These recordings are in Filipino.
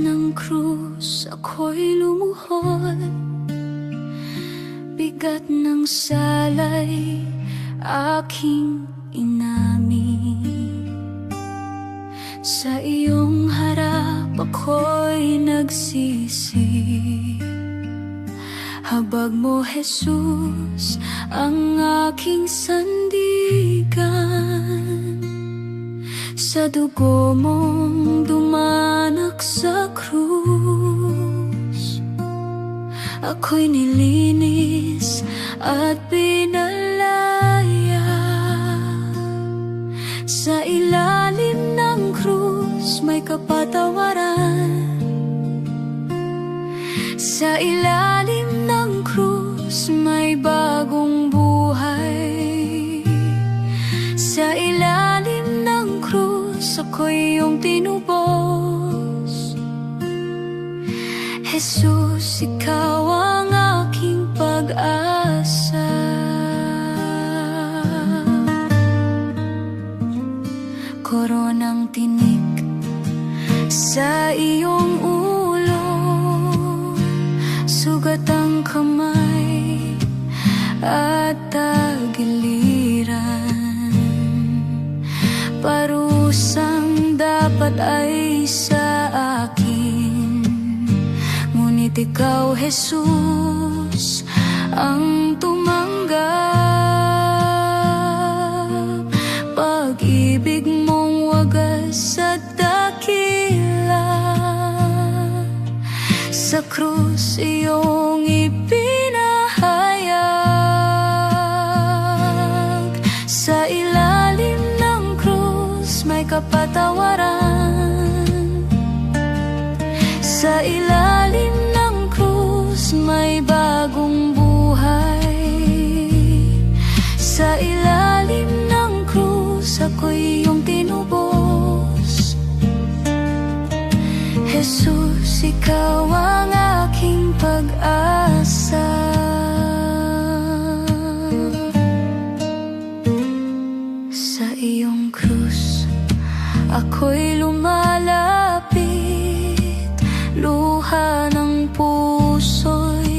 ng krus ako'y lumuhod, bigat ng salay aking inamin. Sa iyong harap ako'y nagsisi, habag mo, Jesus, ang aking sandigan. Sa dugo mong dumanak sa krus, ako'y nilinis at pinalaya. Sa ilalim ng krus may kapatawaran. Sa ilalim ng krus may bagong buhay. Sa ilalim ng krus ako'y iyong tinubos. Jesus, ikaw ang aking pag-asa. Koronang tinik sa iyong ulo, sugat ang kamay at tagiliran. Parusang dapat ay sa akin, ngunit ikaw, Jesus, ang tumanggap. Pag-ibig mong wagas at dakila, sa krus iyong ipinahayag. Sa ilalim ng krus may kapatawaran. Sa ilalim ng krus may bagong buhay. Sa ilalim ng krus ako'y iyong tinubos. Jesus, ikaw ang aking pag-asa. Sa iyong krus ako'y lumalapit, luha ng puso'y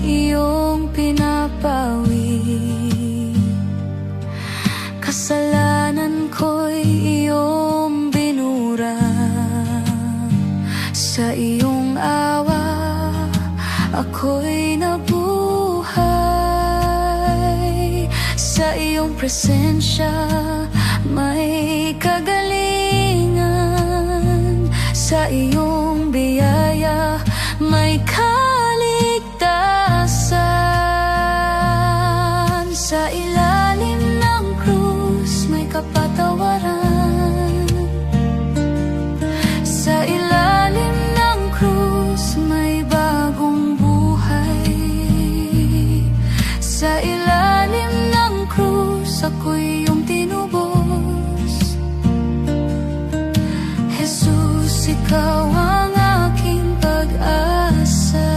iyong pinapawid. Kasalanan ko'y iyong binura. Sa iyong awa ako'y nabuhay. Sa iyong presensya may kagalingan. Sa iyong biyaya may kaligtasan. Sa ilalim ng krus may kapatawaran. Sa ilalim ng krus may bagong buhay. Sa ilalim ng krus ako'y iyong tinubos. Jesus, ikaw ang aking pag-asa.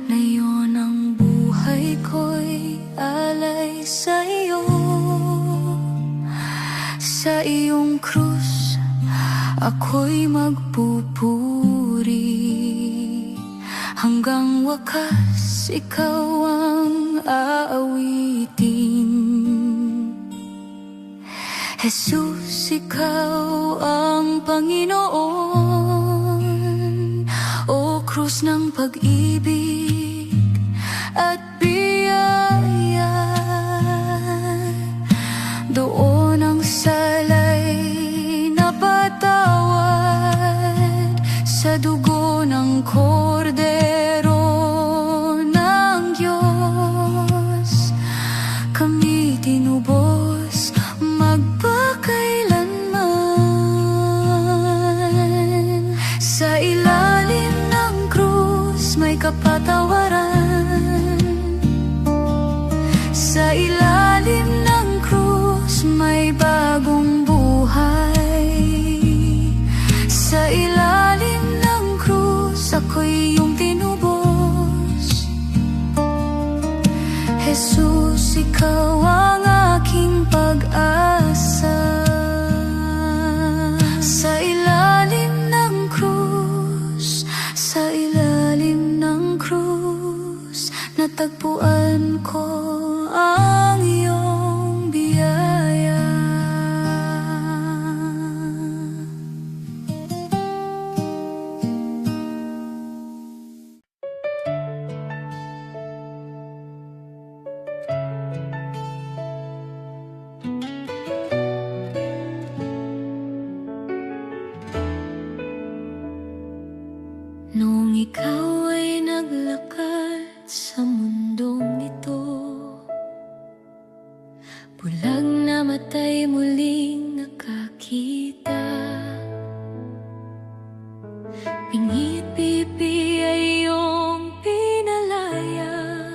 Ngayon ang buhay ko'y alay sa iyo. Sa iyong krus ako'y magpupuri. Hanggang wakas ikaw ang aawitin. Jesus, ikaw ang Panginoon. O krus ng pag-ibig at biyaya, doon ang salay napatawad. Sa dugo ng kordero ng Diyos kami tinubos magpakailanman. Sa ilalim ng krus may kapatawaran. Sa ilalim ng krus may bagong buhay. Sa ilalim ng krus ako'y iyong tinubos. Jesus, ikaw ang aking pag-asa. ikaw ay naglakad sa mundong ito, bulag na mata'y muling nakakita. Pingit pipi ay iyong pinalaya,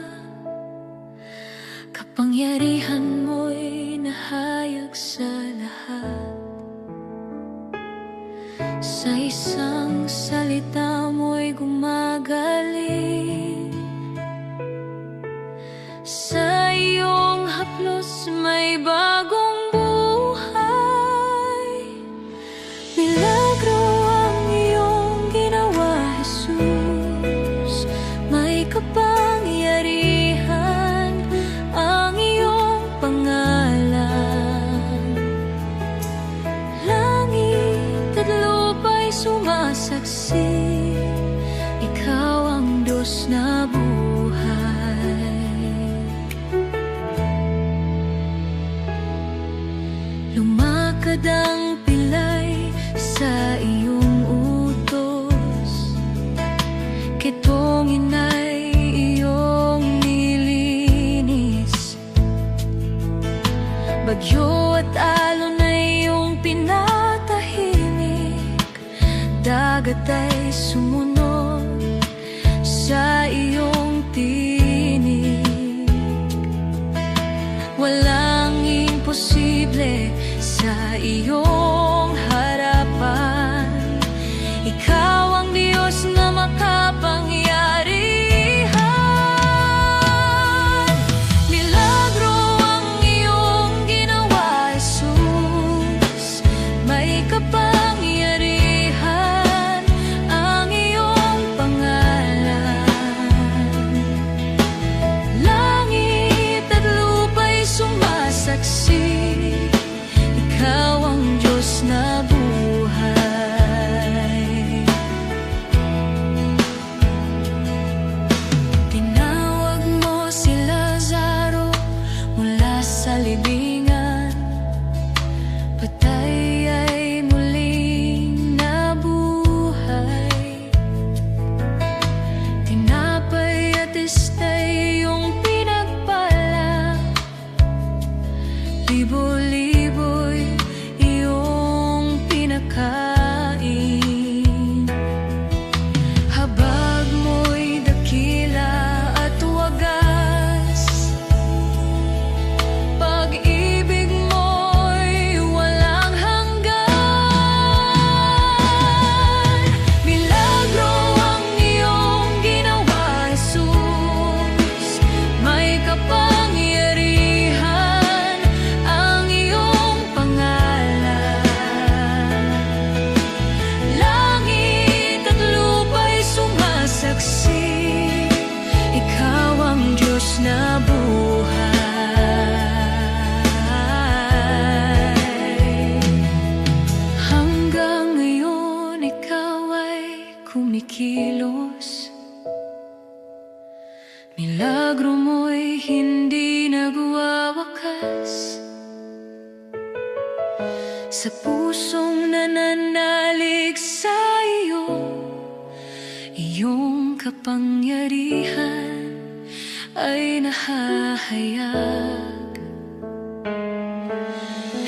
kapangyarihan mo'y nahayag sa lahat. Sa isang salita mo'y gumagaling, sa iyong haplos may bagong buhay. Milagro ang iyong ginawa, Jesus. May kapangyarihan ang iyong pangalan. Langit at lupa'y sumasaksi, ikaw ang Diyos na buhay. Lumakad ang pilay sa iyong utos, kitongin ay iyong nilinis. Bagyo at alon ay iyong pinatahimik, dagat ay sumunod sa iyong tinig. Walang imposible sa iyong harapan, ikaw ang Diyos na makapangyarihan. Milagro ang iyong ginawa, Jesus. May kapangyarihan ang iyong pangalan. Langit at lupa'y sumasaksi, ikaw ang Diyos na buhay. Tinawag mo si Lazaro mula sa libingan, patay ay muling nabuhay. Tinapay at istay iyong pinagpala, libo-libo'y iyong pinakain. Habag mo'y dakila at wagas, pag-ibig mo'y walang hanggan. Milagro ang iyong ginawa, Jesus. May kapangyarihan ang iyong pangalan. Langit at lupa'y sumasaksi, ikaw ang Diyos na buhay. Hanggang ngayon ikaw ay kumikilos, milagro mo'y hindi nagwawakas. Sa pusong nananalig sa iyo, iyong kapangyarihan ay nahahayag.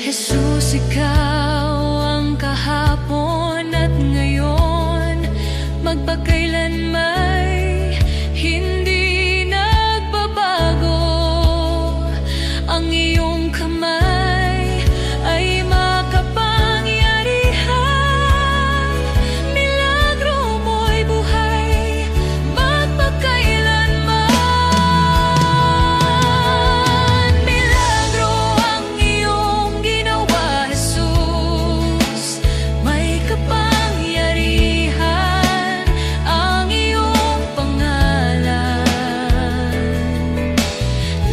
Jesus, ikaw ang kahapon at ngayon, magpakailanmay hindi nagbabago. Ang iyong kamay ay makapangyarihan, milagro mo'y buhay magpakailanman. Milagro ang iyong ginawa, Jesus. May kapangyarihan ang iyong pangalan.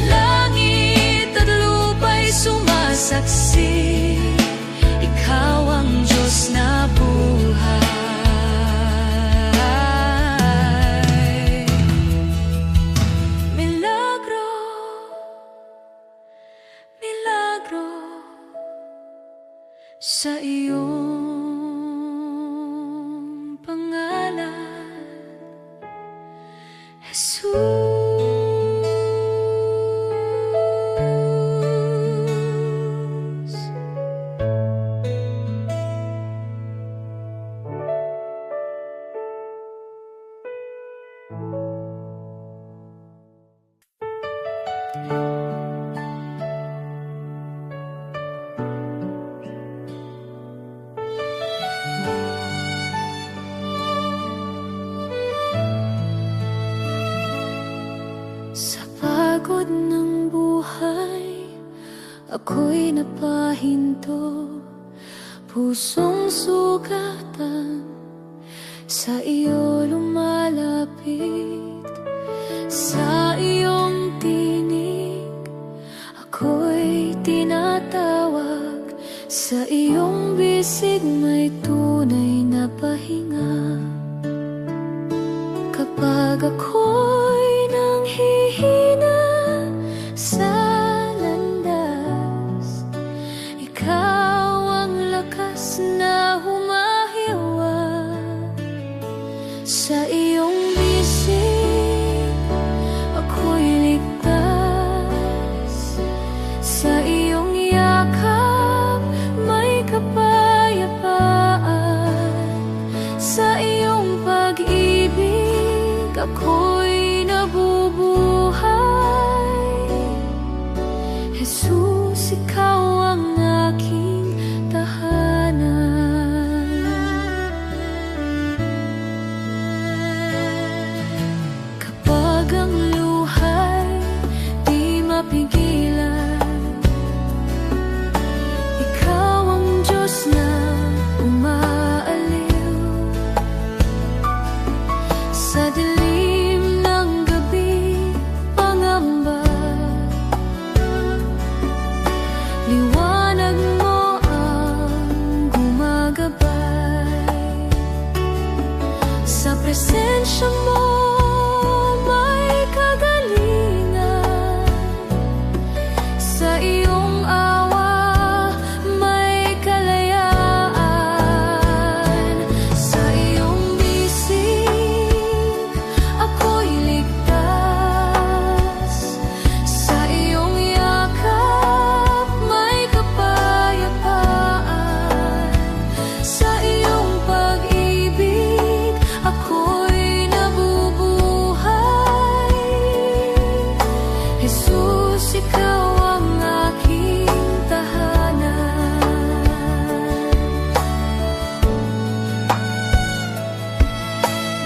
Langit at lupa'y sumasaksi, ikaw ang Diyos na buhay. Milagro, milagro sa iyong pangalan. ako'y napahinto. Pusong sugatan, sa iyo lumalapit. Sa iyong tinig, ako'y tinatawag. Sa iyong bisig may tunay na pahinga. Kapag ako'y nanghihina sa landas, ikaw ang lakas na humahiwag. Sa iyong bisig, ako'y ligtas. Sa iyong yakap, may kapayapaan. Sa iyong pag-ibig, ako'y nabubuhay. Jesus, ikaw ang aking tahanan. Kapag ang luhay di mapigilan, ikaw ang Diyos na umaaliw. Sa dilim ng gabi, pangamba, liwanag mo ang gumagabay. Sa presensya mo may kagalingan. Sa iyong awa may kalayaan. Sa iyong bisig, ako'y ligtas. Sa iyong yakap, may kapayapaan. Sa iyong pag-ibig, ako'y nabubuhay. Jesus, ikaw ang aking tahanan.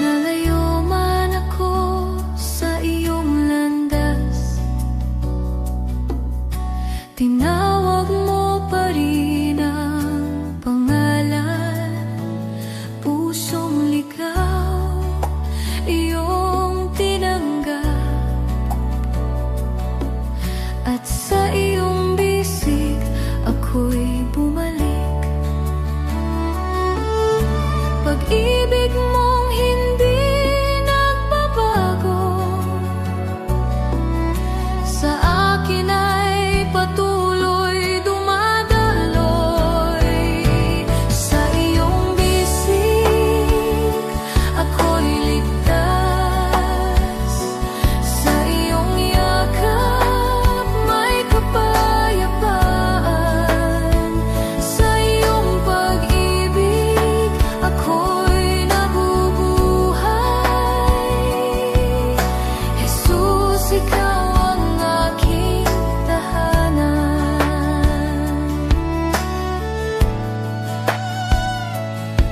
Nalayo man ako sa iyong landas, tinawag mo pa rin ang pangalan. Pusong ligaw, iyong tinanggap. At sa iyong bisig, ako'y bumalik. Pag-ibig mong hindi nagbabago, sa akin ay patuloy dumadaloy. Sa iyong bisig, ako'y ligtas. Sa iyong yakap, may kapayapaan. Sa iyong pag-ibig, ako'y nabubuhay. Jesus, ikaw ang aking tahanan.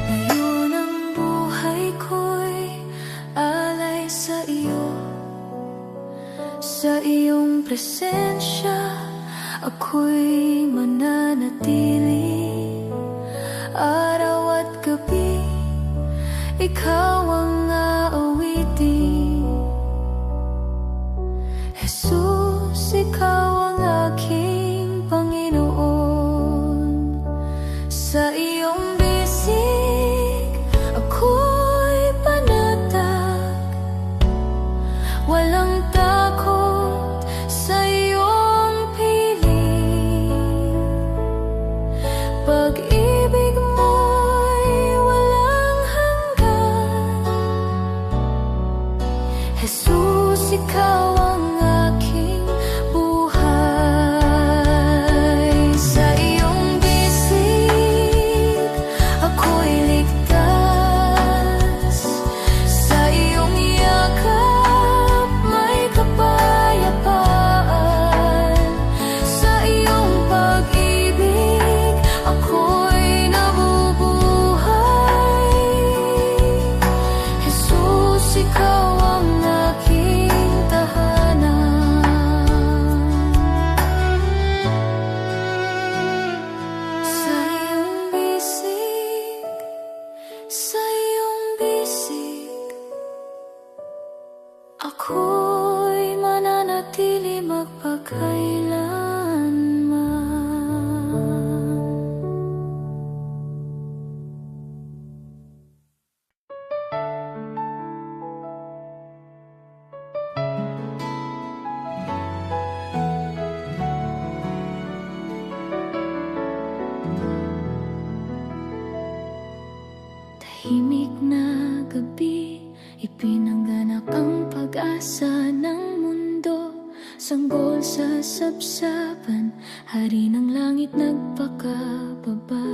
Ngayon ang buhay ko'y alay sa iyo. Sa iyong presensya, ako'y mananatili. Araw at gabi, ikaw ang aawitin. Jesus, ikaw ang aking Panginoon. Sa iyong bisig, ako'y panatag. Walang takot sa iyong piling. Pag-ibig mo'y walang hanggan. Jesus, ikaw ang aking buhay. Sa iyong bisig, tahimik na gabi, ipinangganak ang pag-asa ng mundo. Sanggol sa sabsaban, hari ng langit nagpakababa.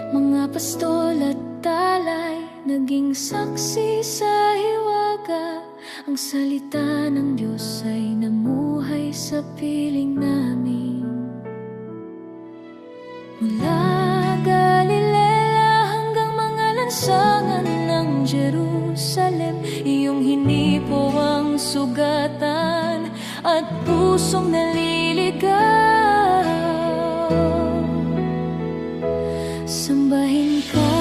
Mga pastol at talay, naging saksi sa hiwaga. Ang salita ng Diyos ay namuhay sa piling namin. Mula Galilea hanggang mga lansangan ng Jerusalem, iyong hinipo ang sugatan at pusong naliligaw. Sambahin ka,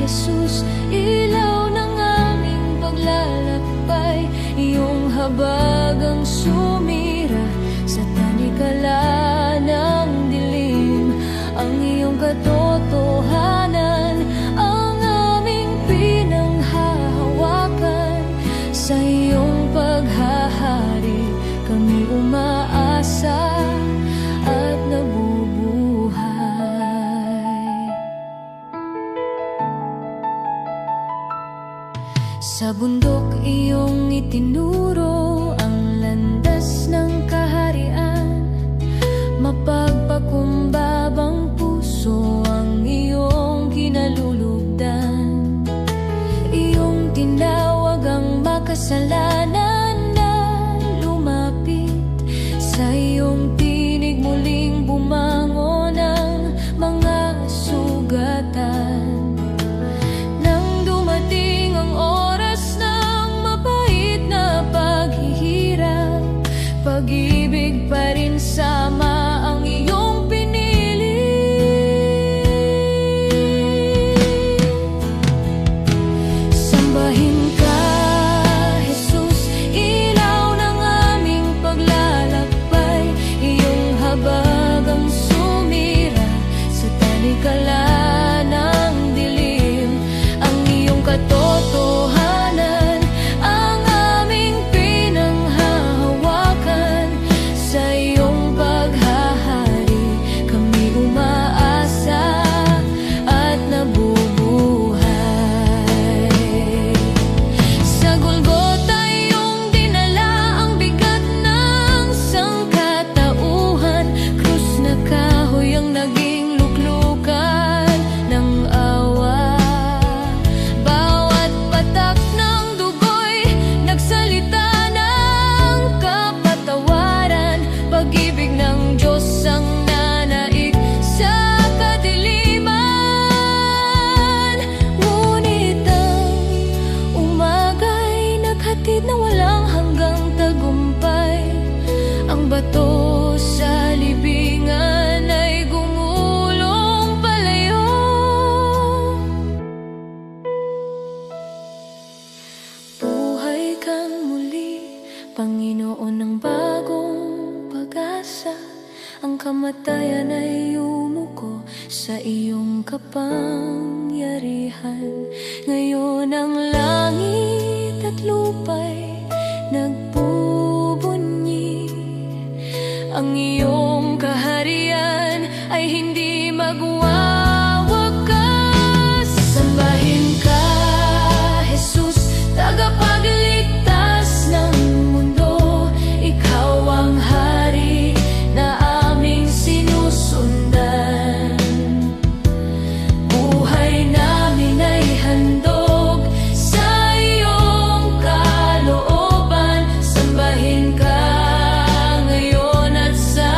Jesus, ilaw ng aming paglalakbay. Iyong habagang sumira sa tanikala ng dilim. Ang iyong katotohanan ang aming pinanghahawakan. Sa iyong paghahari kami umaasa at nabubuhay. Sa bundok iyong itinuro ang landas ng kaharian. Mapagpakumbabang puso ang iyong kinalulugdan. Iyong tinawag ang makasalanan na lumapit. Sa iyong tinig muling bumangon ang mga sugatan. Nang dumating ang oras ng mabait na paghihirap, pag-ibig pa rin sama ang iyong pinili. Sambahin ka, Jesus, ilaw ng aming paglalakbay. Iyong habagang sumira sa tanikala ng dilim. Ang iyong katotohanan ang aming pinanghahawakan. Sa iyong paghahari kami umaasa at nabubuhay. Sa Golgota iyong dinala ang bigat ng sangkatauhan. Krus na kahoy ang naging luklukan ng awa. Bawat patak ng dugo'y nagsalita ng kapatawaran. Pag-ibig ng Diyos ang nanaig sa kadiliman. Ngunit ang umaga'y naghatid na walang hanggang tagumpay. Ang bato sa libingan ay gumulong palayo. Buhay kang muli, Panginoon ng bagong pag-asa. Ang kamatayan ay yumuko sa iyong kapangyarihan. Ngayon ang langit at lupa'y nagbubunyi. Ang iyong kaharian ay hindi magwawakas. Sambahin ka, Jesus, tagapagligtas ng mundo. Ikaw ang hari na aming sinusundan. Buhay namin ay handog sa iyong kalooban. Sambahin ka ngayon at sa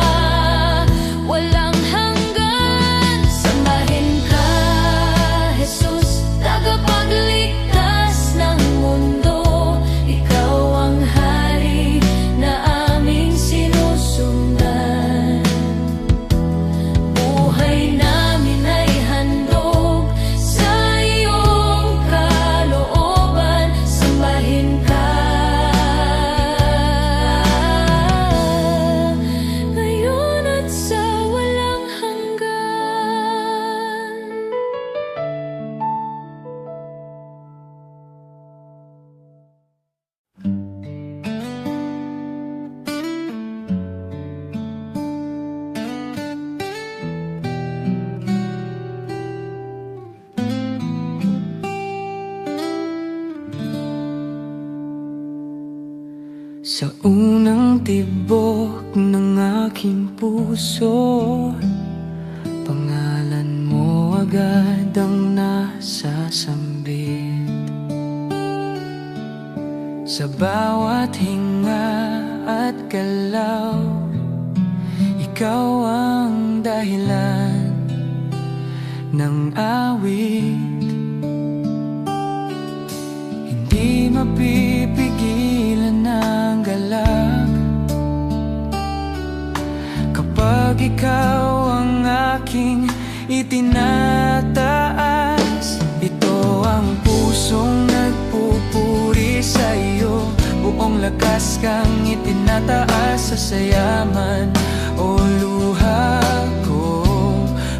walang hanggan. Sa unang tibok ng aking puso, pangalan mo agad ang nasasambit. Sa bawat hinga at galaw, ikaw ang dahilan ng awit. Hindi mapipigilan ang galak kapag ikaw ang aking itinataas. Ito ang pusong nagpupuri sa iyo, buong lakas kang itinataas sa sayaman o luha ko.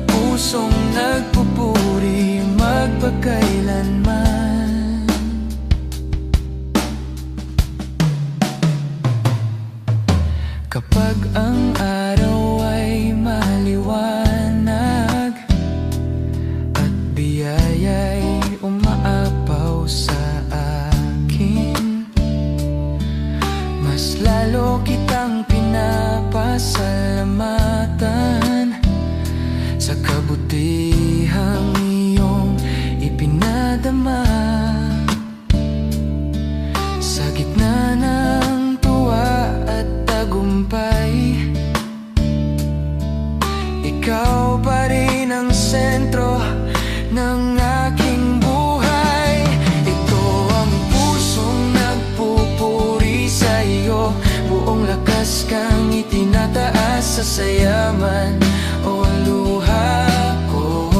Pusong nagpupuri magpakailanman. Kapag ang araw ay maliwanag at biyaya'y umaapaw sa akin, mas lalo kitang pinapasalamatan sa kabutihang iyong ipinadama. Sa gitna ng tuwa at tagumpay, ikaw pa rin ang sentro ng aking buhay. Ito ang pusong nagpupuri sa iyo, buong lakas kang itinataas sa sayaman o luha ko.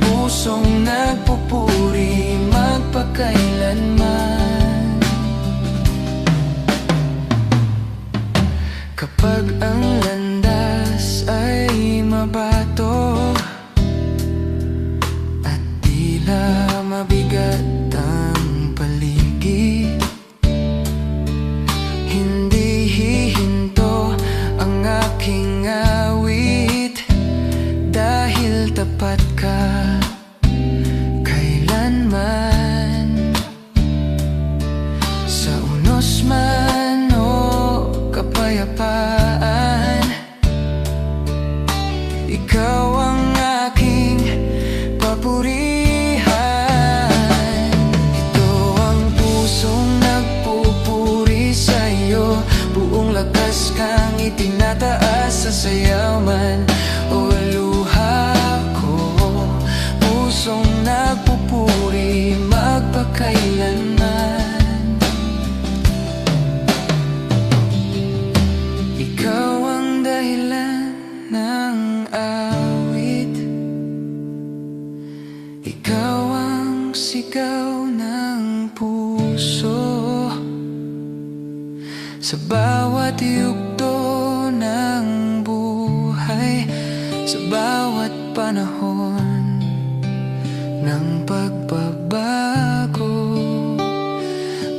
Pusong nagpupuri magpakailanman. Kapag ang landas ay mabato at tila mabigat ang paligid, hindi hihinto ang aking awit, dahil tapat ka kailanman. Sa unos man o kapayapaan, ikaw ang aking papurihan. Ito ang pusong nagpupuri sa iyo, buong lakas kang itinataas sa sayaman o luha ko. Pusong nagpupuri magpakailanman. Ikaw ang dahilan ng awit, ikaw ang sigaw ng puso. Sa bawat yugto ng buhay, sa bawat panahon ng pagbabago,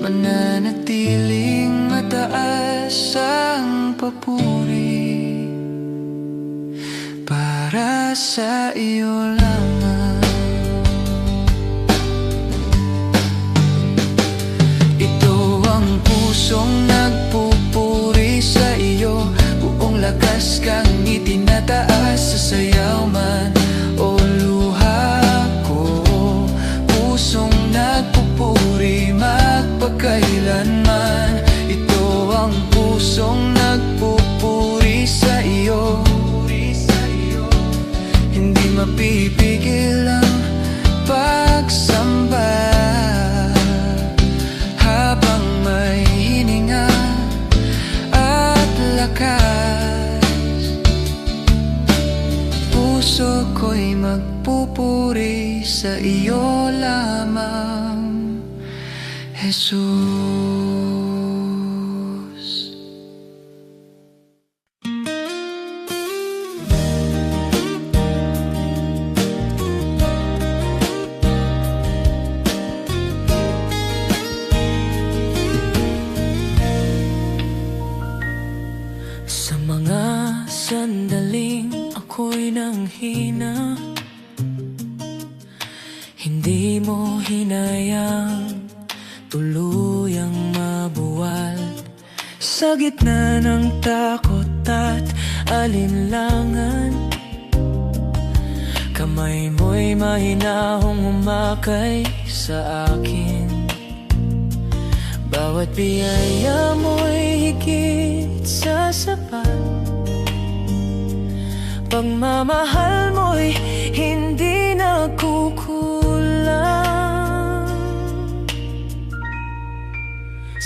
mananatiling mataas ang papuri para sa iyo lamang. Ito ang pusong nagpupuri sa iyo, buong lakas kang itinataas sa sayaman o luha ko. Pusong nagpupuri magpakailanman. Ito ang pusong nagpupuri sa iyo, hindi mapipigil ang pagsamba habang may hininga at lakas. Puso ko'y magpupuri sa iyo lamang, Jesus. Sa mga sandaling ako'y nanghina, hindi mo hinayang tuluyang mabuwal Sa gitna ng takot at alinlangan, kamay mo'y mahinahong umakay sa akin. Bawat biyaya mo'y higit sa sapat. Pagmamahal mo'y hindi nagkukulang.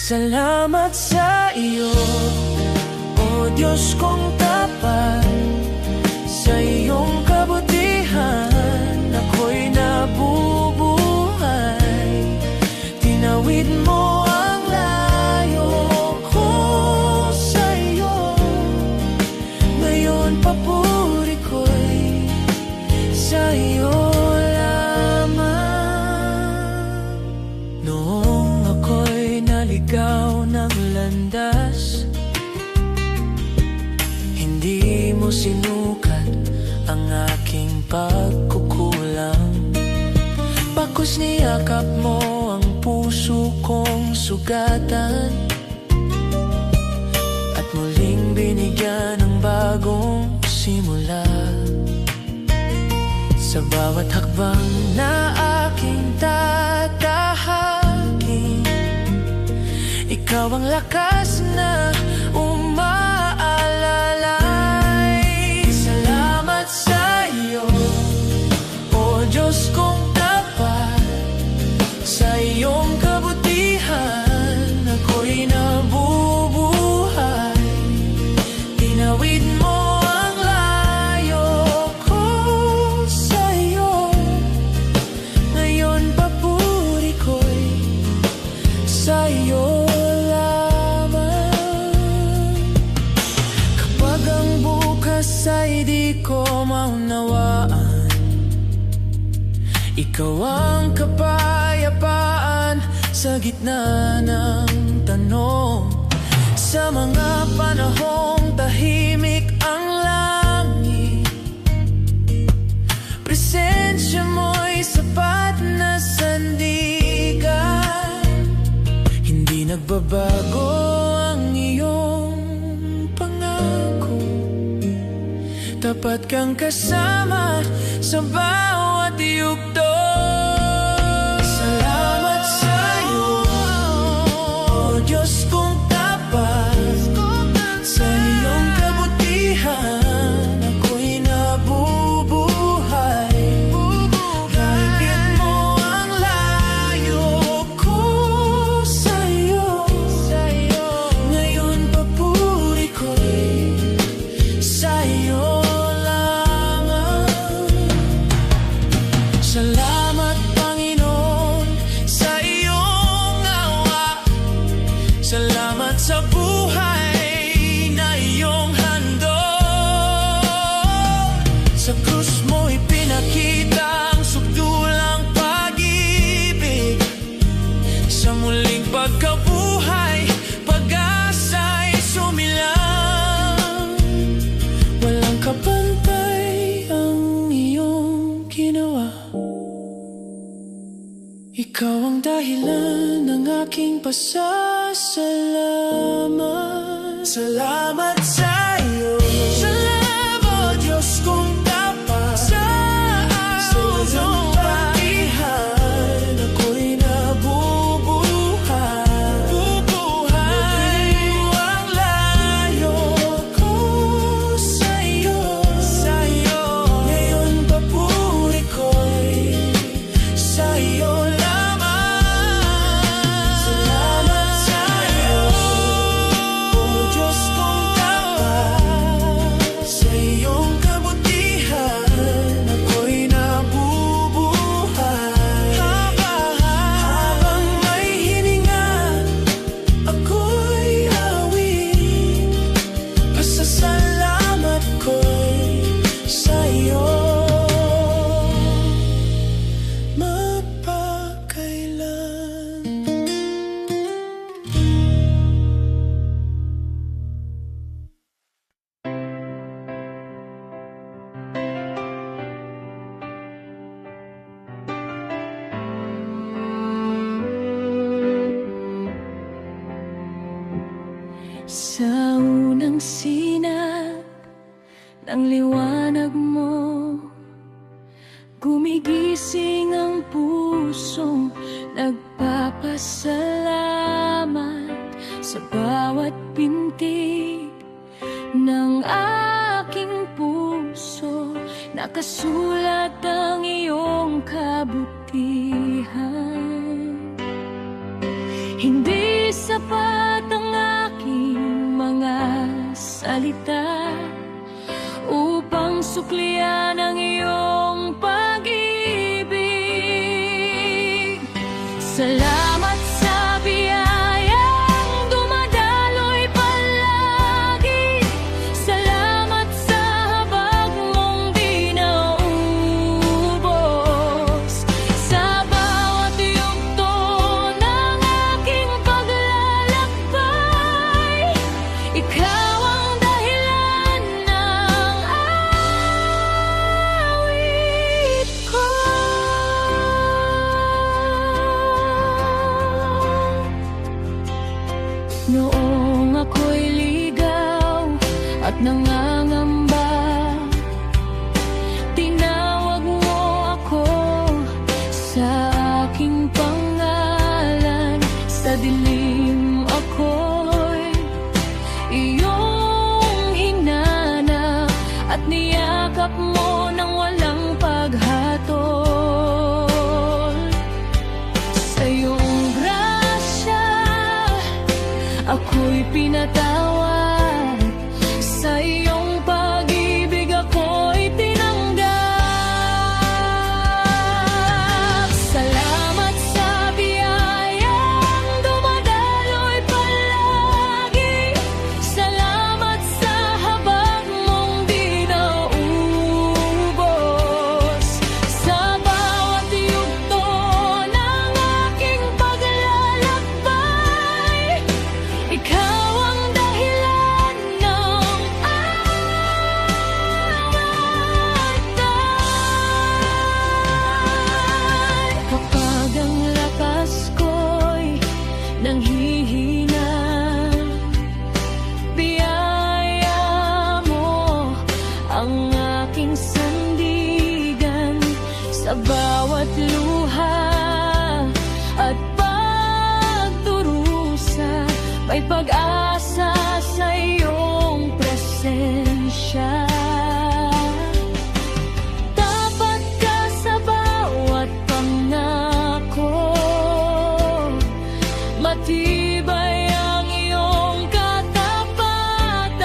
Salamat sa iyo, O Diyos kong tapat. Sa iyong kabutihan ako'y nabubuhay. Tinawid mo ang layo ko sa iyo. Ngayon papuri ko'y sa iyo lamang. Noong ako'y naligaw ng landas, hindi mo sinukat ang aking pagkukulang. Bakos niyakap mo ang puso kong sugatan, at muling binigyan ng bagong simula. Sa bawat hakbang na aking tatahakin, ikaw ang lakas na umaalalay. Salamat sa iyo, O Diyos kong tapat. Sa iyong kabutihan ako'y nabubuhay. Tinawid mo ang layo ko sa iyo. Ngayon papuri ko'y sa iyo lamang. Kapag ang bukas ay di ko maunawaan, ikaw ang kapayapaan sa gitna ng tanong. Sa mga panahong tahimik ang langit, presensya mo'y sapat na sandigan. Hindi nagbabago ang iyong pangako. Tapat kang kasama sa bawat yugto. Salamat sa iyo, O Diyos kong tapat. Sa iyong kabutihan ako'y nabubuhay. Higit mo ang layo ko sa iyo. Ngayon papuri ko'y sa iyo lamang. Salamat Panginoon sa iyong awa. Salamat sa buhay na iyong handog. Sa krus mo'y pinakita ang sukdulang pag-ibig. Sa muling pagkabuhay, pag-asa'y sumilang. Walang kapantay ang iyong ginawa. Ikaw ang dahilan ng aking pasasalamat. Salamat sa iyo, salamat, Diyos kong tapat. Sa iyong kabutihan ako'y nabubuhay. Tinawid mo ang layo ko sa iyo. Ngayon papuri ko'y sa iyo lamang. Salamat sa iyo, O Diyos kong tapat. Sa unang sinag ng liwanag mo, gumigising ang pusong nagpapasalamat sa bawat pintig ng aking puso. Nakasulat ang iyong kabutihan. Hindi sapat ang aking mga salita upang suklian ang iyong pag-ibig. Salamat sa biyayang dumadaloy palagi. Salamat sa habag mong di naubos. Sa bawat yugto ng aking paglalakbay, ikaw ang dahilan ng awit ko. Noong ako'y ligaw at nangangamba, tinawag mo ako sa aking pangalan. Sa dilim ako'y iyong hinanap at niyakap mo nang walang paghatol. Sa iyong grasya ako'y pinatawad, sa iyong pag-ibig ako'y tinanggap. Salamat sa biyayang dumadaloy palagi. Salamat sa habag mong di naubos. Sa bawat yugto ng aking paglalakbay, ikaw ang dahilan ng awatan. Kapag ang lakas ko'y nanghihina, biyaya mo ang aking sandigan. Sa bawat luha at pagdurusa, may pag-asa sa iyong presensya. Tapat ka sa bawat pangako, matibay ang iyong katapatan.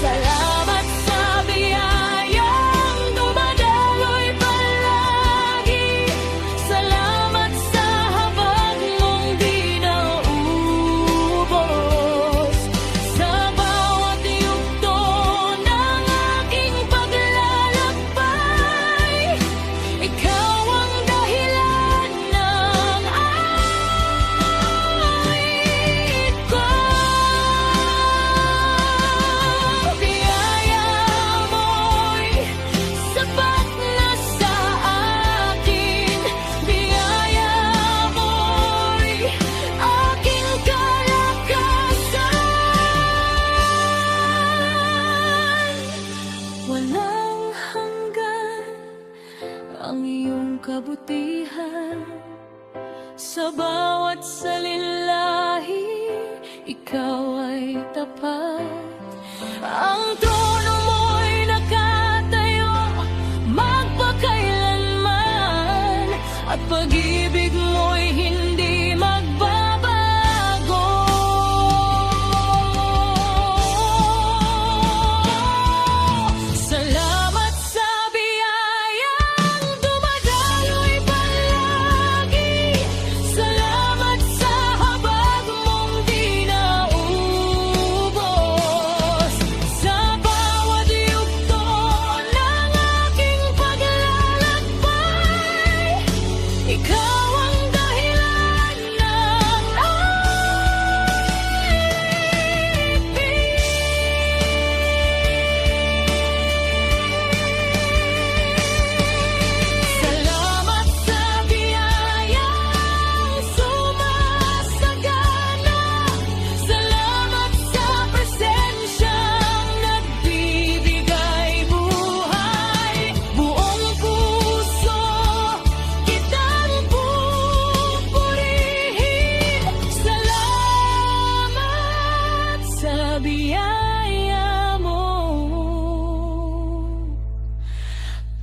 Salamat sa biyayang dumadaloy palagi. Salamat sa habag mong di naubos. Sa bawat yugto ng aking paglalakbay, ikaw ang dahilan ng awit ko. Biyaya mo'y sapat na sa akin. Biyaya mo'y aking kalakasan. Walang hanggan ang iyong kabutihan. Sa bawat salinlahi, ikaw ay tapat. Ang trono mo'y nakatayo magpakailanman, at pag-ibig mo'y hindi magbabago. Salamat sa biyayang dumadaloy palagi. Salamat sa habag mong di naubos. Sa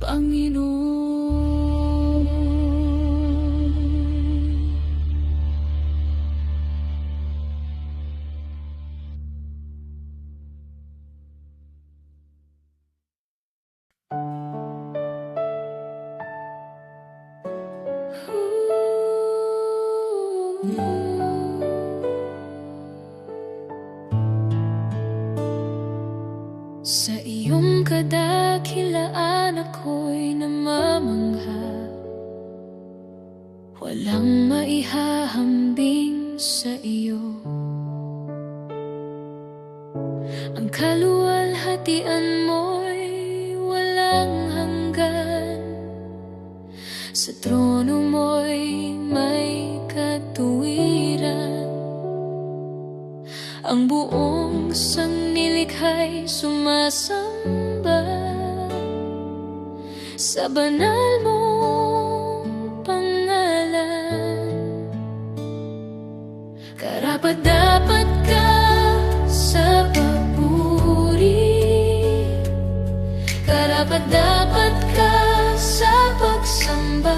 Panginoon. Sa iyong kadakilaan ako'y namamangha, walang maihahambing sa iyo. Ang kaluwalhatian mo'y walang hanggan, sa trono mo'y may katuwiran. Ang buong sanglilikha'y sumasamba sa banal mong pangalan. Karapat-dapat ka sa papuri, karapat-dapat ka sa pagsamba.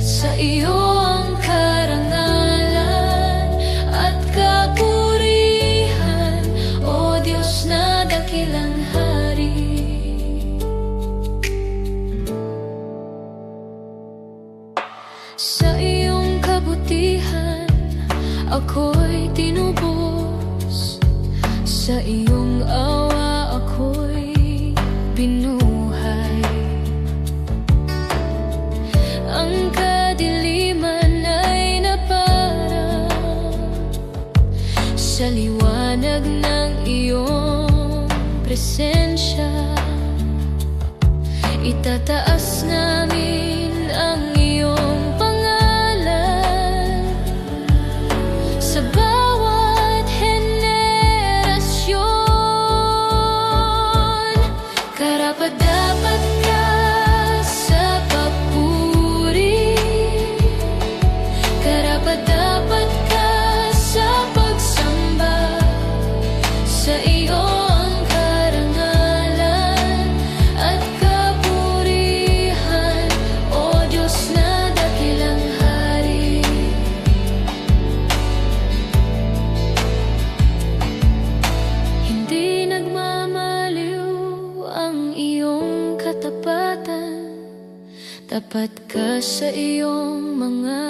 Sa iyo ang karangalan at kapurihan, O Diyos na dakilang hari. Sa iyong kabutihan ako'y tinubos, sa iyong awa ako'y binuhay. Ang kadiliman ay naparang sa liwanag ng iyong presensya. Itataas namin ang iyong pangalan sa bawat henerasyon. Karapat-dapat ka sa papuri, karapat-dapat ka sa pagsamba. Sa iyo ang karangalan at kapurihan, O Diyos na dakilang hari. Hindi nagmamaliw ang iyong katapatan, tapat ka sa iyong mga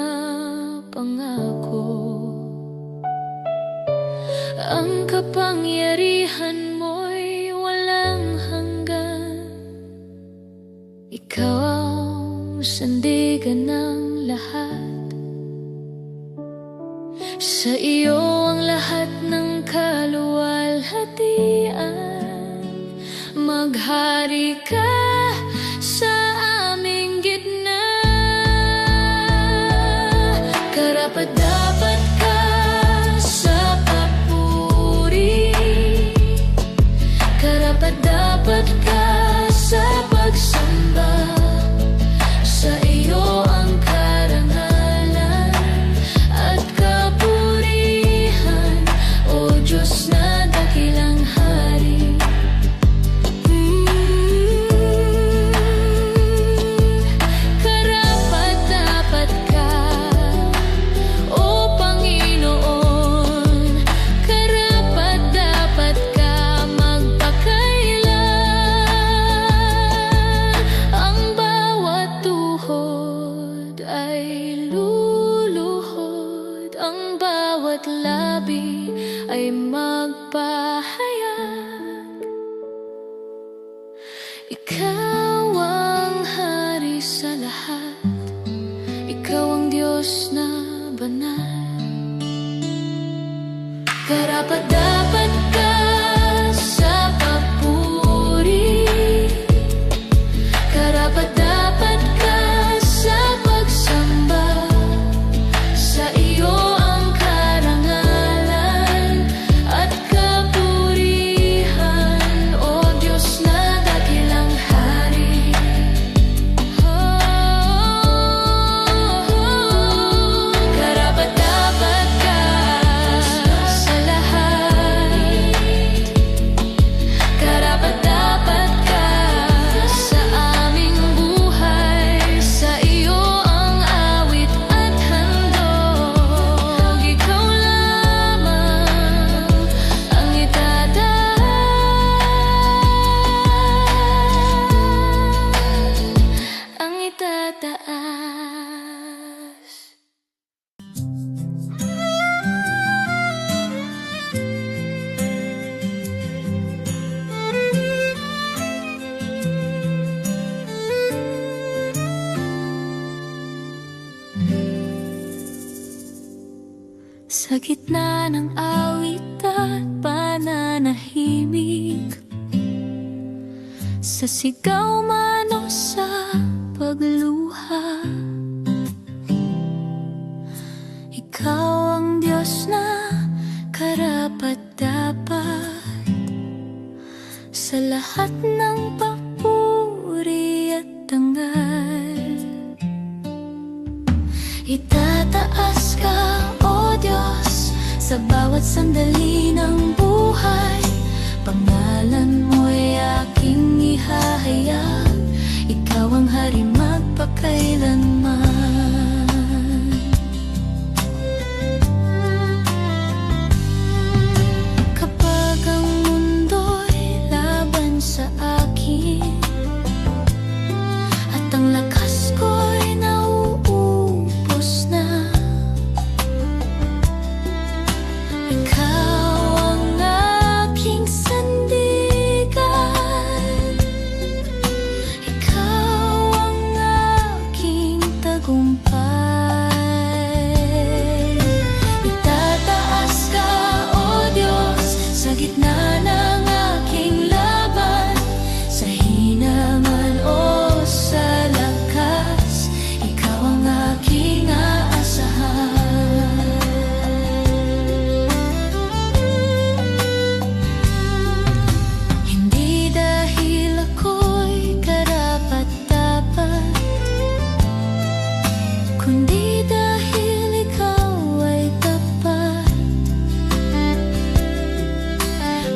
pangako. Ang kapangyarihan mo'y walang hanggan, ikaw ang sandigan ng lahat. Sa iyo ang lahat ng kaluwalhatian, maghari ka sa aming gitna. Karapat-dapat ka sa papuri, karapat-dapat ka sa pagsamba. Sa iyo ang karangalan at kapurihan, O Diyos na dakilang hari. Karapat-dapat ka, O Panginoon, karapat-dapat ka magpakailan. Ang bawat tuhod ay luluhod, ang bawat labi ay magpahayag. Ikaw ang hari sa lahat, ikaw ang Diyos na banal. Karapat-dapat ka sa papuri, karapat-dapat ka sa pagsamba. Sa iyo ang karangalan at kapurihan, O Diyos na dakilang hari. Karapat-dapat ka sa lahat. Sa gitna ng awit at pananahimik, sa sigaw man o sa pagluha, ikaw ang Diyos na karapat-dapat sa lahat ng papuri at dangal. Itataas ka, O Diyos, sa bawat sandali ng buhay. Pangalan mo'y aking ihahayag, ikaw ang hari magpakailanman. Kapag ang mundo'y laban sa akin at ang lakas ko'y nauubos na, ikaw ang aking sandigan, ikaw ang aking tagumpay. Itataas ka, O Diyos, sa gitna ng aking laban, sa hina man o sa lakas, ikaw ang aking aasahan. Hindi dahil ako'y karapat-dapat, kundi dahil ikaw ay tapat.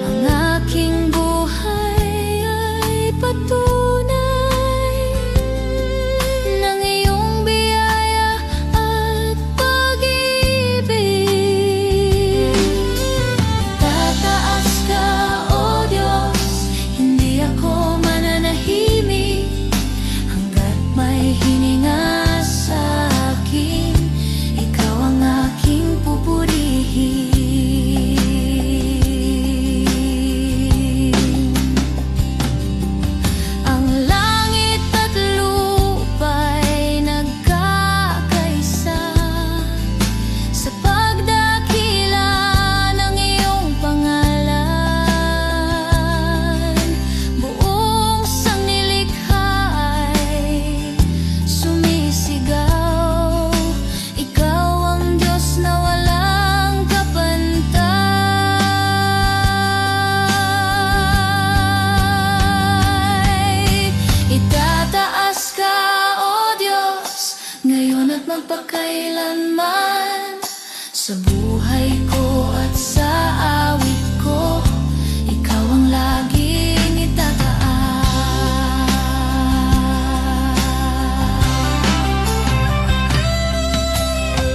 Ang aking buhay ay patunay ng iyong biyaya at pag-ibig. Tataas ka, O Diyos, hindi ako mananahimik hanggat may hininga sa akin, ikaw ang aking pupurihin. Ang langit at lupa'y nagkakaisa sa pagdakila ng iyong pangalan. Buong sangnilikha ay sumisigaw, ikaw ang Diyos na walang kapantay. Itataas ka, O Diyos, ngayon at magpakailanman, sa buhay ko at sa awit ko, ikaw ang laging itataas.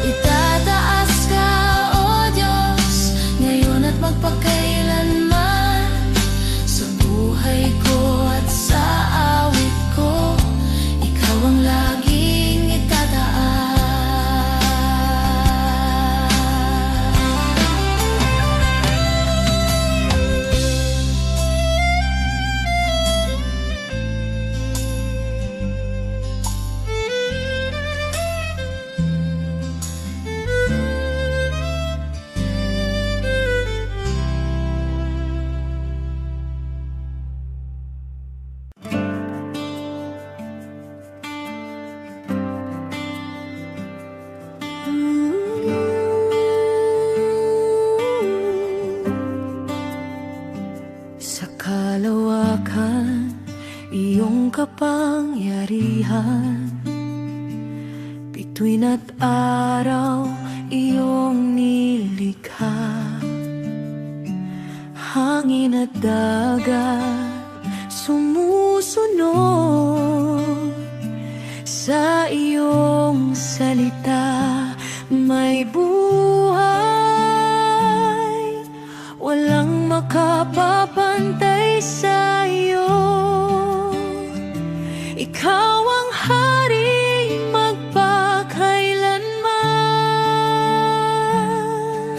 Itataas ka, O Diyos, ngayon at magpakailanman, sa buhay ko at sa awit ko, ikaw ang laging itataas. Sa kalawakan, iyong kapangyarihan, bituin at araw, iyong nilikha. Hangin at dagat, sumusunod sa iyong salita. May buhay, walang makapapantay sa iyo. Ikaw ang hari magpakailanman.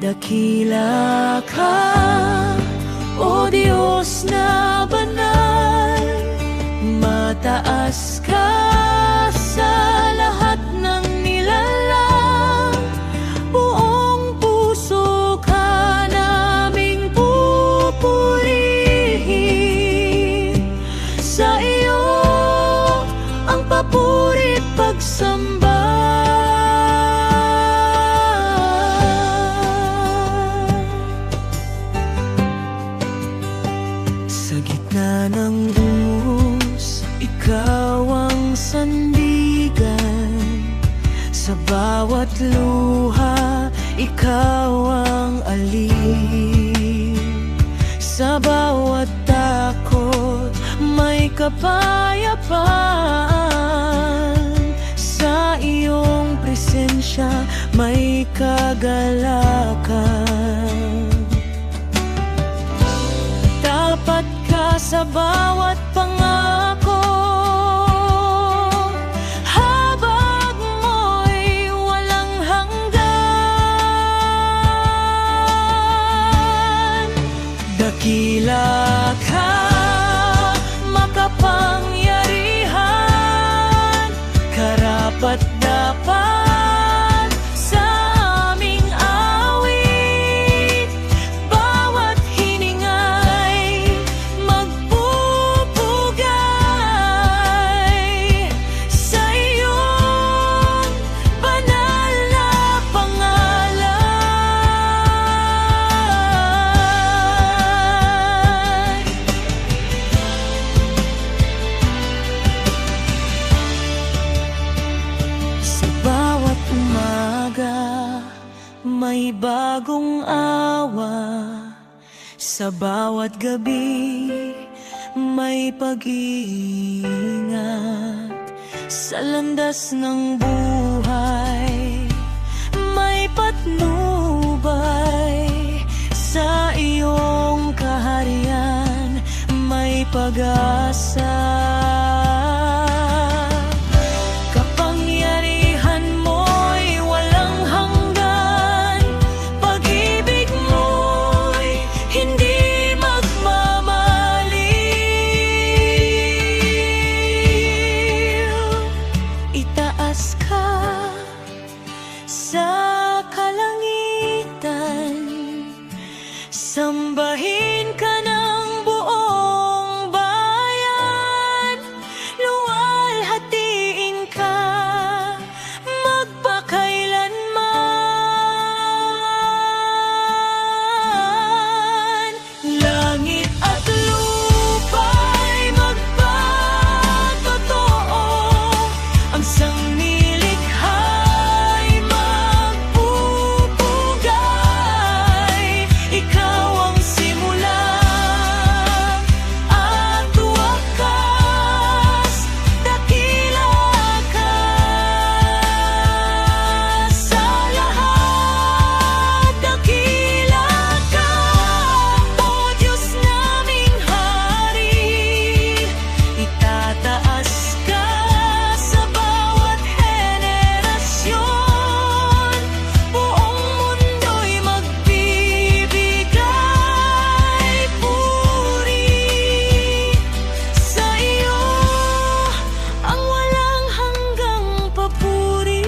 Dakila ka, O Diyos na banal, mataas ka sa lahat ng nilalang. gitna ng us, ikaw ang sandigan. Sa bawat luha, ikaw ang aliw. Sa bawat takot, may kapayapaan. Sa iyong presensya, may kagalakan. Tapat ka sa bawat pangako, habag mo'y walang hanggan. Dakila ka, makapangyarihan, karapat-dapat sa aming awit. Bawat hininga'y magpupugay sa iyong banal na pangalan. Sa bawat umaga, may bagong awa. Sa bawat gabi, may pag-iingat. Sa landas ng buhay, may patnubay. Sa iyong kaharian, may pag-asa. Kapangyarihan mo'y walang hanggan. Pag-ibig mo'y hindi magmamaliw. Itaas ka sa kalangitan, sambahin ka ng buong bayan. Luwalhatiin ka magpakailanman. Langit at lupa'y magpatotoo, ang sanglilikha'y magpupugay. Ikaw ang simula at wakas, dakila ka sa lahat, dakila ka, O Diyos naming Hari. Itataas ka sa bawat henerasyon, buong mundo'y magbibigay puri sa iyo, ang walang hanggang papuri.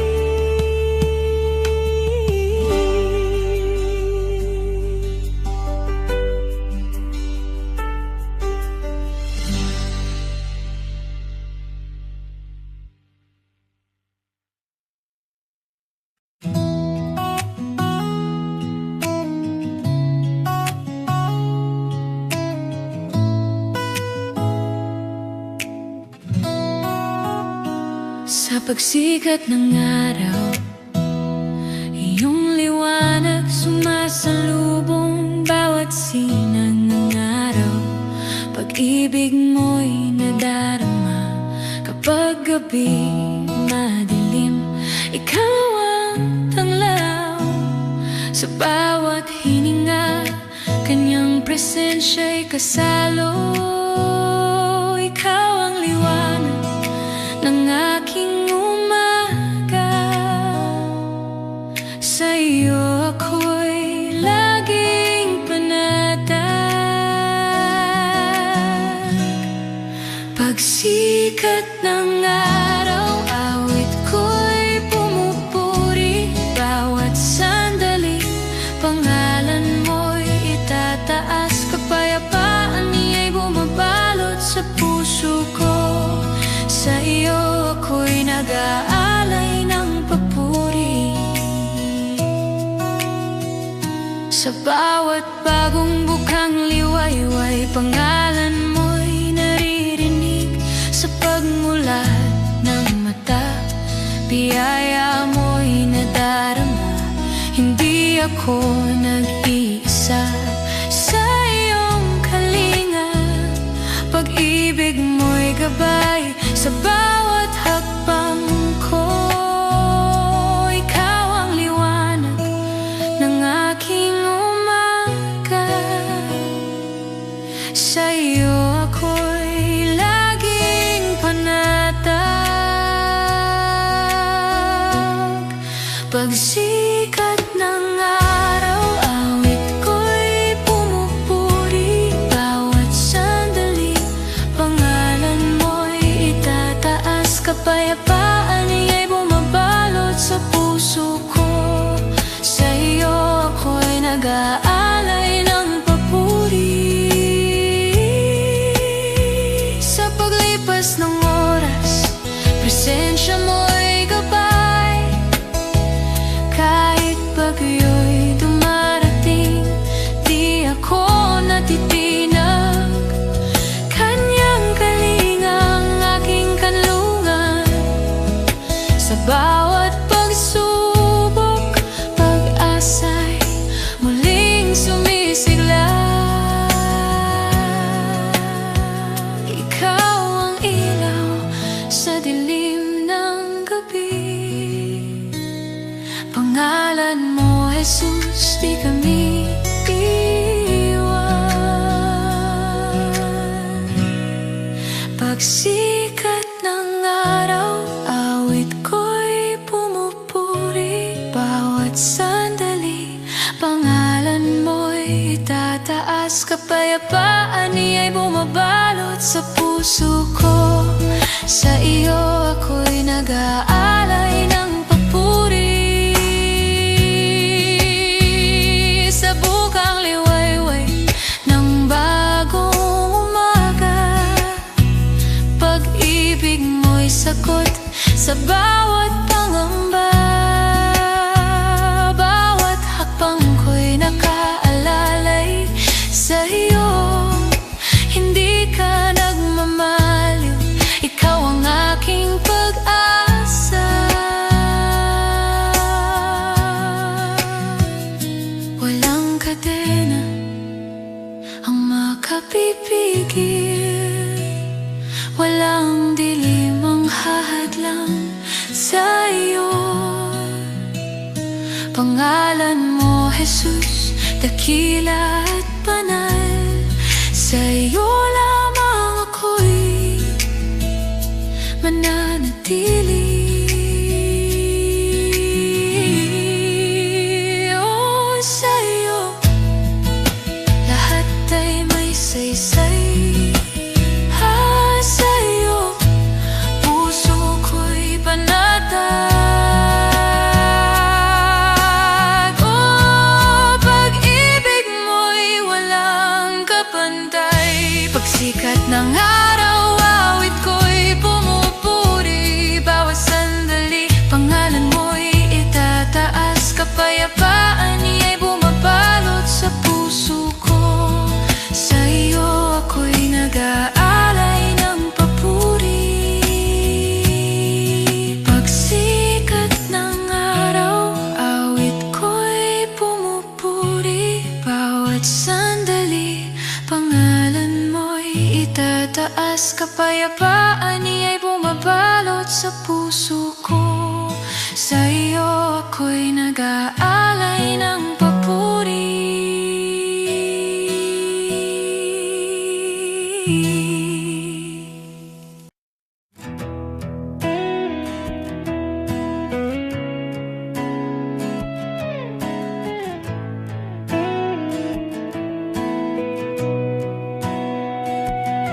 Sa pagsikat ng araw, iyong liwanag sumasalubong bawat sinag ng araw. Pag-ibig mo'y nadarama kapag gabi madilim. Ikaw ang tanglaw sa bawat hininga, kanyang presensya'y kasalo. Ikaw ang liwanag ng aking umaga. Sa iyo ako'y laging panatag. Pagsikat ng araw, awit ko'y pumupuri. Bawat sandali, pangalan mo'y itataas. Kapayapaan niya'y bumabalot sa puso ko. Sa iyo ako'y nag-aalay ng papuri. Sa bawat bagong bukang liwayway, pangalan mo'y ako nag-iisa sa iyong kalinga. Pag-ibig mo'y gabay sa bawat hakbang ko. Ikaw ang liwanag ng aking umaga. Sa iyo ako'y laging panatag. Pagsikat ng araw, awit ko'y pumupuri. Bawat sandali, pangalan mo'y itataas. Kapayapaan niya'y bumabalot sa puso ko. Sa iyo ako'y nag-aalay ng papuri. Sa paglipas ng oras, presensya mo'y gabay. Kahit bagyo'y dumarating, di ako natitinag. Kanyang kalinga ang aking kanlungan. Sa bawat pagsubok, pag-asa'y muling sumisigla. Ikaw ang ilaw sa dilim ng gabi. Pangalan mo, Jesus, di kami iwan. Pagsikat ng araw, awit ko'y pumupuri. Bawat sandali, pangalan mo'y itataas. Kapayapaan niya'y bumabalot sa puso ko. Sa iyo ako'y nag-aalay ng papuri. Sa bukang liwayway ng bagong umaga, pag-ibig mo'y sagot sa bawat pangamba. Bawat hakbang ko'y nakaalalay sa iyo. Hindi ka nagmamaliw, ikaw ang aking pag-asa. Walang kadena ang makapipigil. Walang dilim ang hahadlang sa iyo. Pangalan mo, Jesus, dakila at banal. Sa iyo lamang ako'y mananatili. Oh, sa iyo lahat ay may saysay. Sa iyo puso ko'y panatag. Oh, pag-ibig mo'y walang kapantay. Pagsikat ng araw, awit ko'y pumupuri. Bawat sandali, pangalan mo'y itataas. Kapayapaan niya'y bumabalot sa puso ko. Sa iyo ako'y nag-aalay ng papuri. Pagsikat ng araw, awit ko'y pumupuri. Bawat sandali, pangalan mo'y itataas. Kapayapaan niya'y bumabalot sa puso ko. Sa iyo ako'y nag-aalay ng papuri.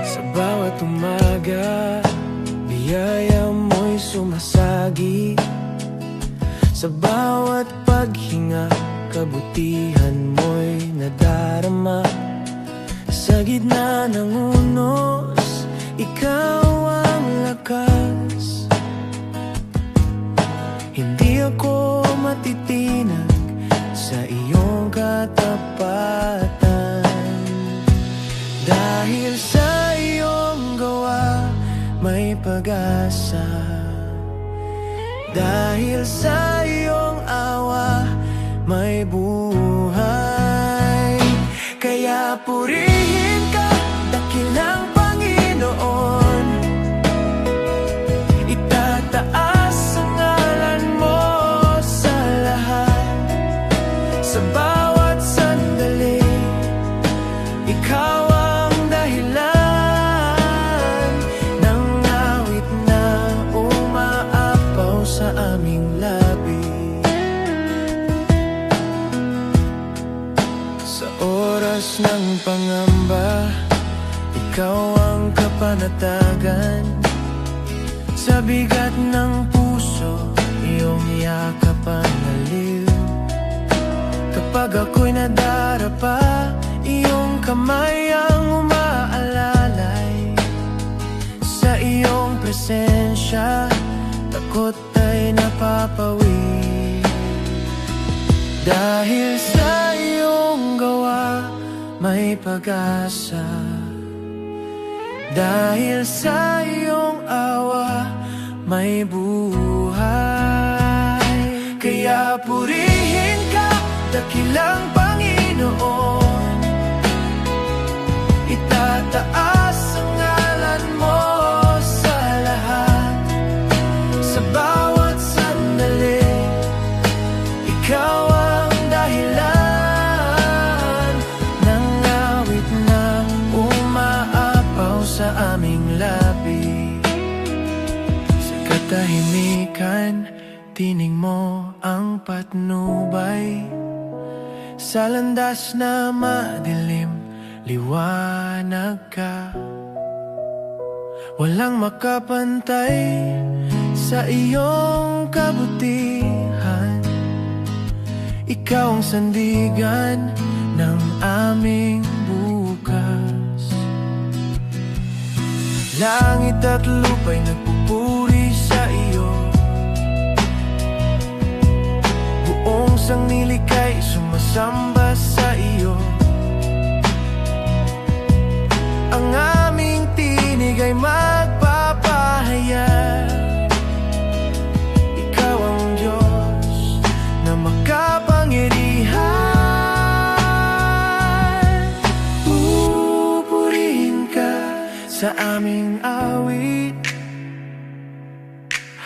Sa bawat umaga, biyaya mo'y sumasagi. Sa bawat paghinga, kabutihan mo'y nadarama. Sa gitna ng unos, ikaw ang lakas. Hindi ako matitinag sa iyong katapatan. Dahil sa iyong gawa, may pag-asa. Dahil sa iyong awa, may buhay. purihin ka, dakilang Panginoon. Itataas ang ngalan mo sa lahat. Sa bawat sandali, ikaw ang dahilan ng awit na umaapaw sa aming labi. Sa oras ng pangamba, ikaw ang kapanatagan. Sa bigat ng puso, iyong yakap ang aliw. Kapag ako'y nadarapa, iyong kamay ang umaalalay. Sa iyong presensya, takot ay napapawi. Dahil sa iyong gawa, may pag-asa. Dahil sa iyong awa, may buhay. Kaya purihin ka, dakilang Panginoon. Itataas ang ngalan mo sa lahat. Sa bawat sandali, ikaw ang dahilan ng awit na umaapaw sa aming labi. Sa katahimikan, tinig mo ang patnubay. Sa landas na madilim, liwanag ka. Walang makapantay sa iyong kabutihan. Ikaw ang sandigan ng aming bukas. Langit at lupa'y nagpupuri sa iyo. Buong sangnilikay sumasamba sa iyo. Ang aming tinig ay magpapahayag. Ikaw ang Diyos na makapangyarihan. Pupurihin ka sa aming awit.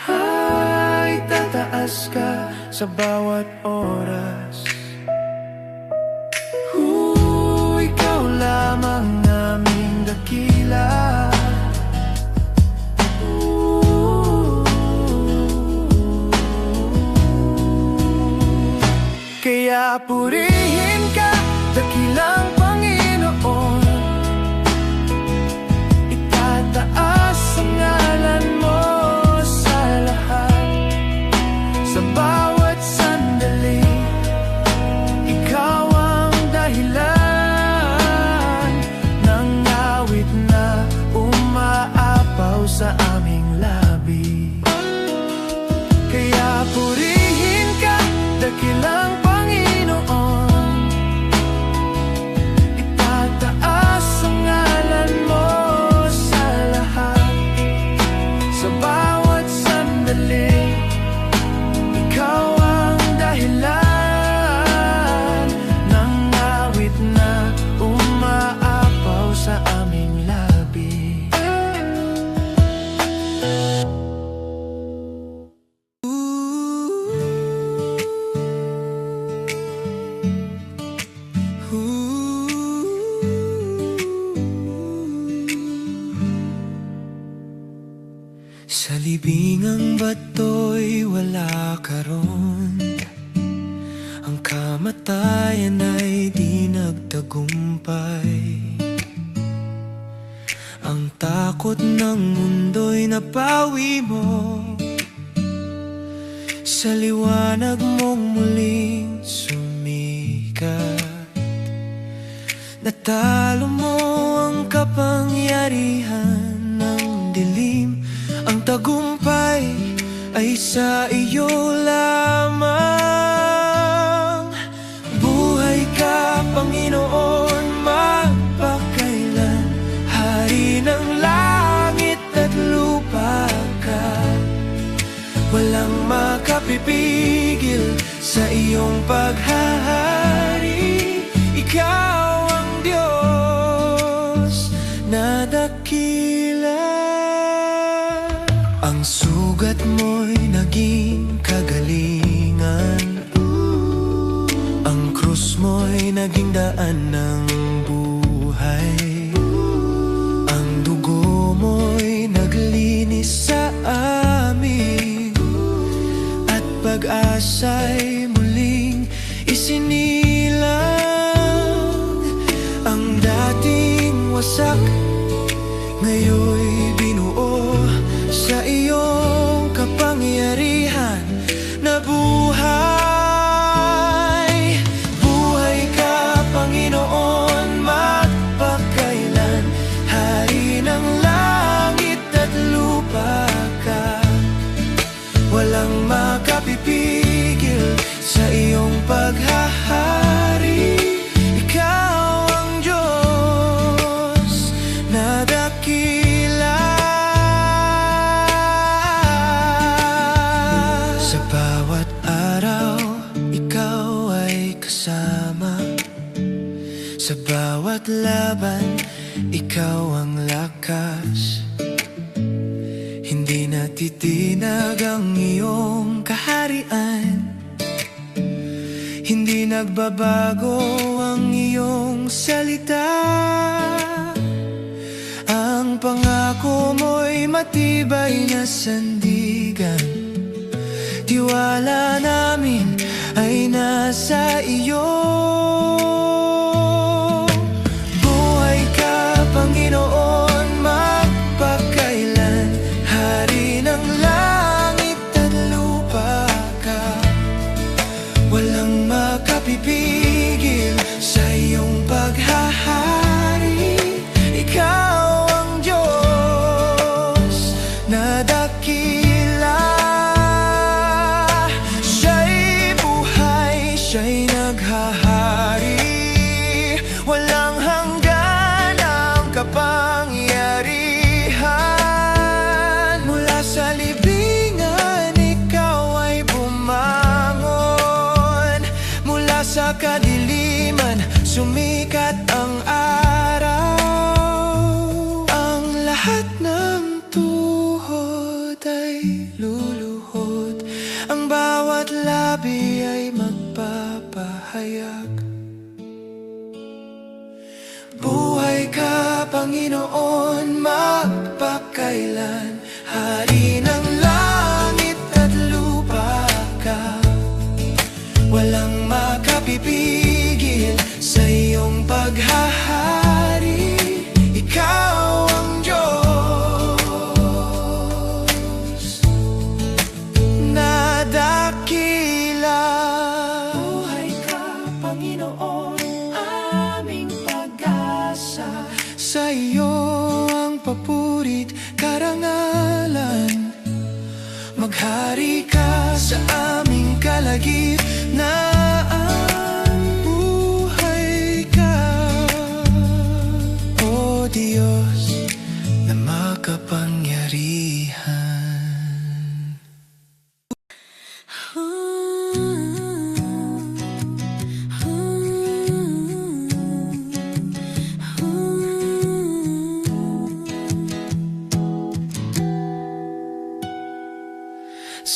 Ay, tataas ka sa bawat oras. Ikaw lamang naming dakila. Kaya purihin ka, dakilang Panginoon. Itataas ang ngalan mo sa lahat. Sa bawat sandali, ikaw ang dahilan ng awit na umaapaw sa aming labi. Kaya purihin ka, dakilang Panginoon. Itataas ang ngalan mo sa lahat. Sa bawat sandali, ikaw ang dahilan ng awit na umaapaw sa aming labi. Sa libingang bato'y wala ka ron. Ang kamatayan ay di nagtagumpay. Ang takot ng mundo'y napawi mo. Sa liwanag mong muling sumikat. Natalo mo ang kapangyarihan ng dilim. Ang tagumpay ay sa iyo lamang. Buhay ka, Panginoon, magpakailan. Hari ng langit at lupa ka. Walang makapipigil sa iyong paghahari. Ikaw ang Diyos. Ang sugat mo'y naging kagalingan, ang krus mo'y naging daan ng buhay. Ang dugo mo'y naglinis sa amin, at pag-asa'y muling isinilang. Ang dating wasak ngayon'y binuo sa iyong kapangyarihan na buhay. Buhay ka, Panginoon, magpakailan. Hari ng langit at lupa ka, walang makapipigil sa iyong paghahari. Ikaw ang Diyos na dakila. Sa bawat araw, ikaw ay kasama. Sa bawat laban, ikaw ang lakas. Hindi natitinag ang iyong kaharian, hindi nagbabago ang iyong salita. Ang pangako mo'y matibay na sandigan, tiwala namin ay nasa iyo. Buhay ka, Panginoon, magpakailan. Hari ng langit at lupa ka, walang makapipigil sa iyong paghahari. Ikaw ang Diyos na dakila. Siya'y buhay, siya'y naghahari, walang hanggan ang kapangyarihan. Mula sa libingan, ikaw ay bumangon. Mula sa kadiliman, sumikat ang araw. Ang lahat ng tuhod ay luluhod, ang bawat labi ay magpapahayag. Buhay ka, Panginoon, magpakailan. Hari ng langit at lupa ka, walang makapipigil sa iyong paghahari. Ikaw ang Diyos na dakila. Buhay ka, Panginoon, aming pag-asa. Sa iyo ang papurit, karangalan. Maghari ka sa aming kalagitnaan. Buhay ka, O Diyos na makapangyarihan.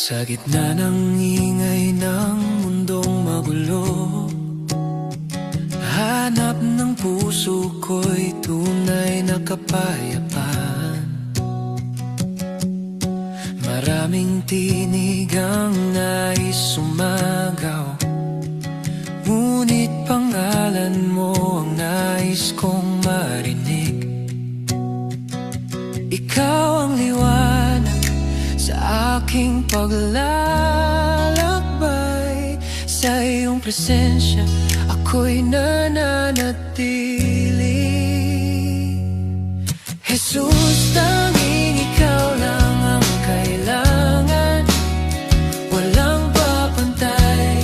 Sa gitna ng ingay ng mundong magulo, hanap ng puso ko'y tunay na kapayapaan. Maraming tinig ang nais sumagaw, ngunit pangalan mo ang nais kong marinig. Ikaw ang liwanag sa aking paglalakbay. Sa iyong presensya ako'y nananatili. Jesus, tanging ikaw lang ang kailangan. Walang papantay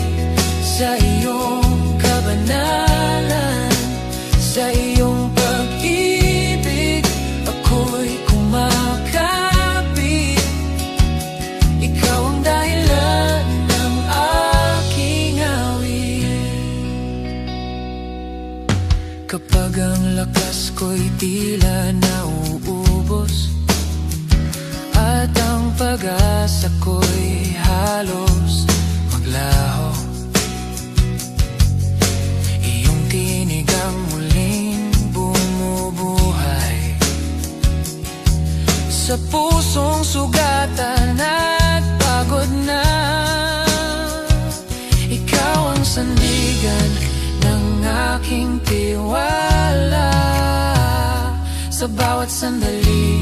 sa iyong kabanalan. Sa iyong pag-ibig ako'y kumakapit. Ikaw ang dahilan ng aking awit. Kapag ang lakas ko'y tila nauubos, at ang sa pusong sugatan at pagod na. Ikaw ang sandigan ng aking tiwala. Sa bawat sandali,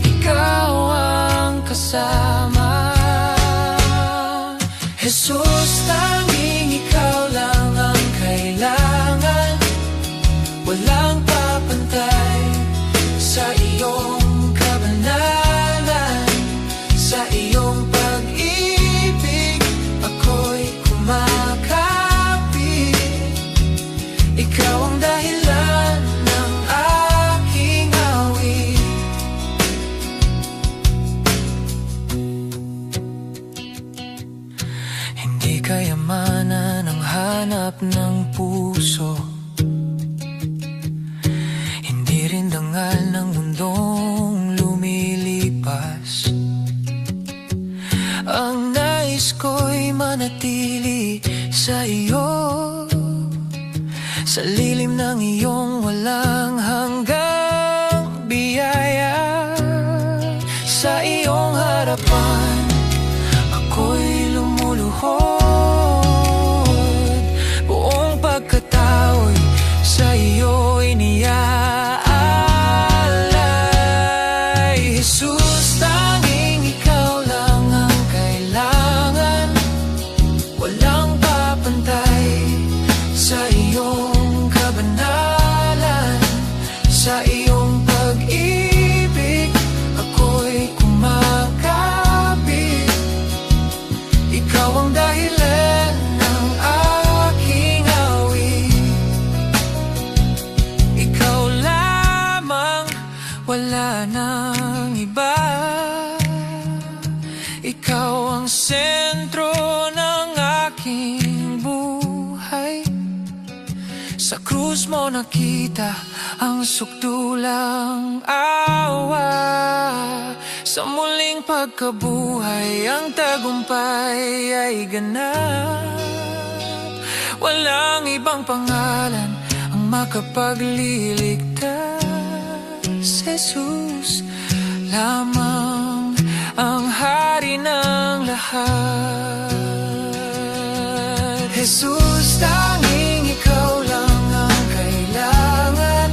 ikaw ang kasama. Jesus, tanging ikaw lang ang kailangan. Walang papantay sa iyong kabanalan. Sa iyong pag-ibig, ako'y kumakapit. Ikaw ang dahilan ng aking awit. Hindi kayamanan ang hanap ng puso, hindi rin dangal ng mundong lumilipas. Ang nais ko'y manatili sa iyo, sa lilim ng iyong walang hanggang biyaya. Sa iyong harapan, ako'y lumuluhod. Buong pagkatao'y sa iyo iniaalay. Jesus, tanging ikaw lang ang kailangan. Walang papantay sa iyong kabanalan. Sa iyong pag-ibig, ako'y kumakapit. Ikaw ang dahilan ng aking awit. Ikaw lamang, wala nang iba. Ikaw ang sentro ng aking buhay. Sa krus mo nakita ang sukdulang awa. Sa muling pagkabuhay, ang tagumpay ay ganap. Walang ibang pangalan ang makapagliligtas. Jesus lamang ang hari ng lahat. Jesus, tanging ikaw lang ang kailangan.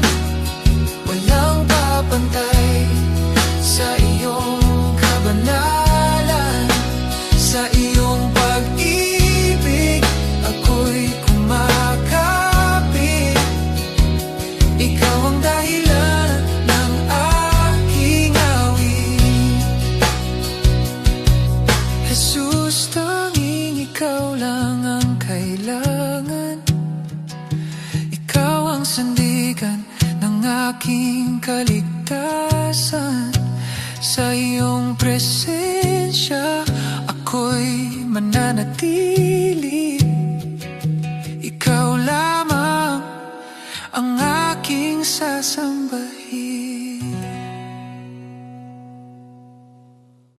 Walang papantay sa iyong kabanalan. Sa iyong pag-ibig, ako'y kumakapit. Ikaw ang dahilan ng aking awit. Jesus, tanging ikaw lang ang kailangan. Ikaw ang sandigan ng aking kaligtasan. Sa iyong presensya, ako'y mananatili. Ikaw lamang ang aking sasambahin.